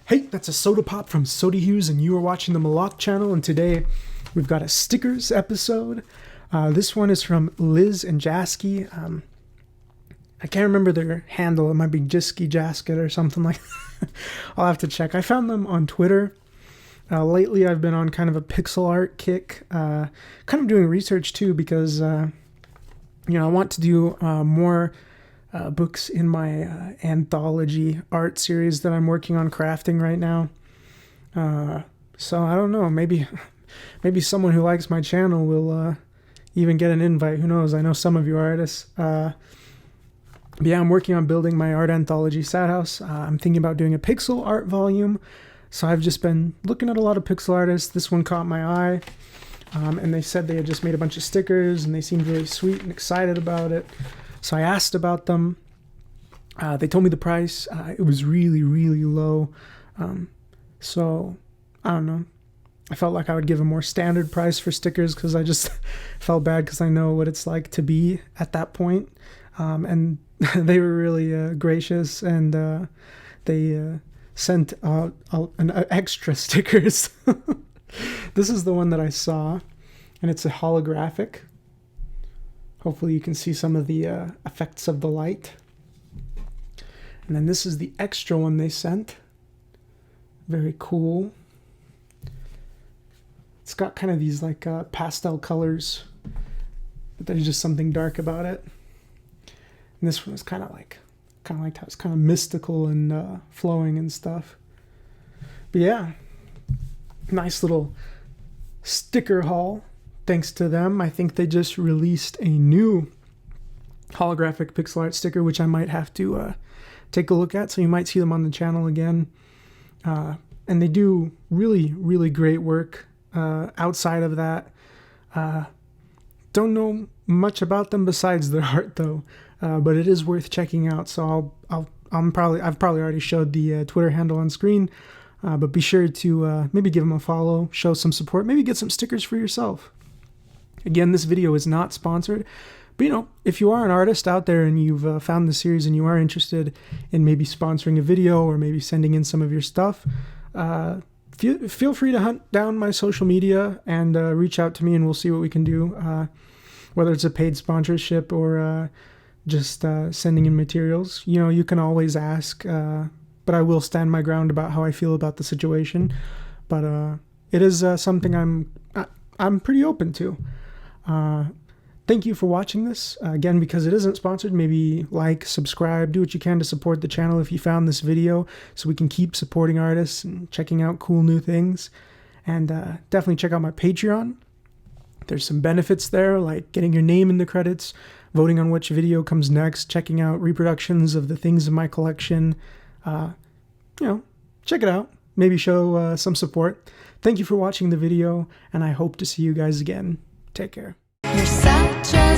Hey, that's a soda pop from Soda Hughes, and you are watching the Malak channel, and today we've got a stickers episode. This one is from Liz and Jasky. I can't remember their handle. It might be Jisky Jasket or something like that. I'll have to check. I found them on Twitter. Lately, I've been on kind of a pixel art kick, kind of doing research too, because I want to do more books in my anthology art series that I'm working on crafting right now. So I don't know, maybe someone who likes my channel will even get an invite. Who knows? I know some of you artists. But yeah, I'm working on building my art anthology Sad House. I'm thinking about doing a pixel art volume. So I've just been looking at a lot of pixel artists. This one caught my eye. And they said they had just made a bunch of stickers and they seemed really sweet and excited about it. So I asked about them. They told me the price. It was really, really low. So I don't know. I felt like I would give a more standard price for stickers because I just felt bad because I know what it's like to be at that point. And they were really gracious, and they sent an extra stickers. This is the one that I saw, and it's a holographic. Hopefully you can see some of the effects of the light. And then this is the extra one they sent. Very cool. It's got kind of these like pastel colors, but there's just something dark about it. And this one is kind of like how it's kind of mystical and flowing and stuff. But yeah, nice little sticker haul. Thanks to them. I think they just released a new holographic pixel art sticker, which I might have to take a look at. So you might see them on the channel again. And they do really, really great work. Outside of that, don't know much about them besides their art though. But it is worth checking out. So I've probably already showed the Twitter handle on screen. But be sure to maybe give them a follow, show some support, maybe get some stickers for yourself. Again, this video is not sponsored, but if you are an artist out there and you've found the series and you are interested in maybe sponsoring a video or maybe sending in some of your stuff, feel free to hunt down my social media and reach out to me, and we'll see what we can do, whether it's a paid sponsorship or just sending in materials. You can always ask, but I will stand my ground about how I feel about the situation. But it is something I'm pretty open to. Thank you for watching this. Again, because it isn't sponsored, maybe like, subscribe, do what you can to support the channel if you found this video, so we can keep supporting artists and checking out cool new things. And definitely check out my Patreon. There's some benefits there, like getting your name in the credits, voting on which video comes next, checking out reproductions of the things in my collection. Check it out. Maybe show some support. Thank you for watching the video, and I hope to see you guys again. Take care. You're such a